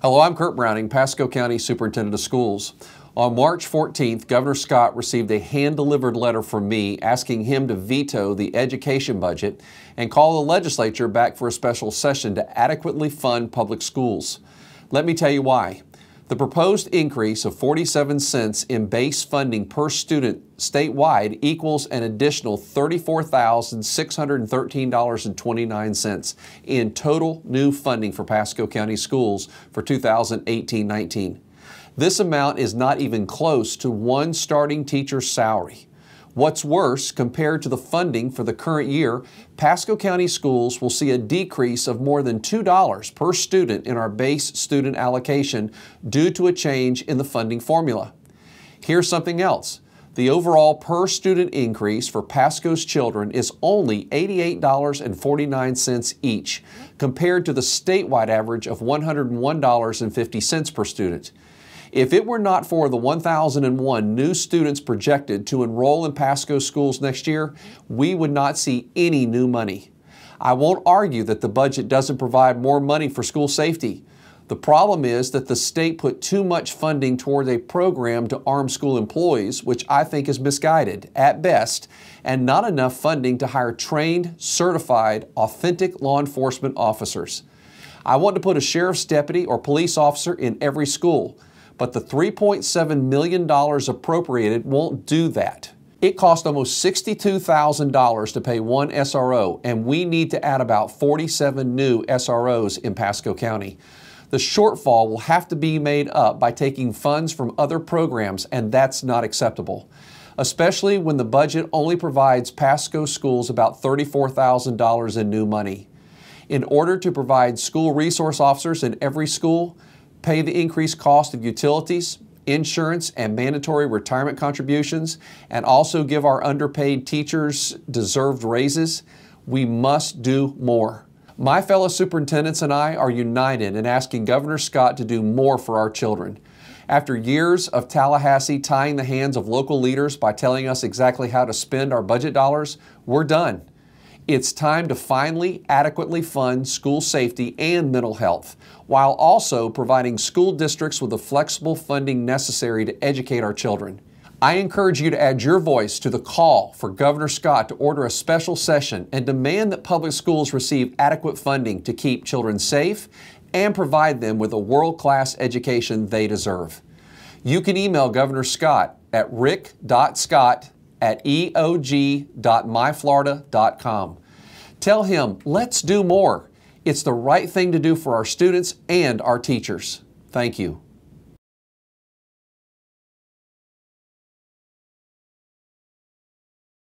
Hello, I'm Kurt Browning, Pasco County Superintendent of Schools. On March 14th, Governor Scott received a hand-delivered letter from me asking him to veto the education budget and call the legislature back for a special session to adequately fund public schools. Let me tell you why. The proposed increase of 47 cents in base funding per student statewide equals an additional $34,613.29 in total new funding for Pasco County schools for 2018-19. This amount is not even close to one starting teacher's salary. What's worse, compared to the funding for the current year, Pasco County schools will see a decrease of more than $2 per student in our base student allocation due to a change in the funding formula. Here's something else. The overall per student increase for Pasco's children is only $88.49 each, compared to the statewide average of $101.50 per student. If it were not for the 1,001 new students projected to enroll in Pasco schools next year, we would not see any new money. I won't argue that the budget doesn't provide more money for school safety. The problem is that the state put too much funding toward a program to arm school employees, which I think is misguided at best, and not enough funding to hire trained, certified, authentic law enforcement officers. I want to put a sheriff's deputy or police officer in every school. But the $3.7 million appropriated won't do that. It cost almost $62,000 to pay one SRO, and we need to add about 47 new SROs in Pasco County. The shortfall will have to be made up by taking funds from other programs, and that's not acceptable, especially when the budget only provides Pasco schools about $34,000 in new money. In order to provide school resource officers in every school, pay the increased cost of utilities, insurance, and mandatory retirement contributions, and also give our underpaid teachers deserved raises, we must do more. My fellow superintendents and I are united in asking Governor Scott to do more for our children. After years of Tallahassee tying the hands of local leaders by telling us exactly how to spend our budget dollars, we're done. It's time to finally adequately fund school safety and mental health, while also providing school districts with the flexible funding necessary to educate our children. I encourage you to add your voice to the call for Governor Scott to order a special session and demand that public schools receive adequate funding to keep children safe and provide them with a world-class education they deserve. You can email Governor Scott at rick.scott@eog.myflorida.com. Tell him, let's do more. It's the right thing to do for our students and our teachers. Thank you.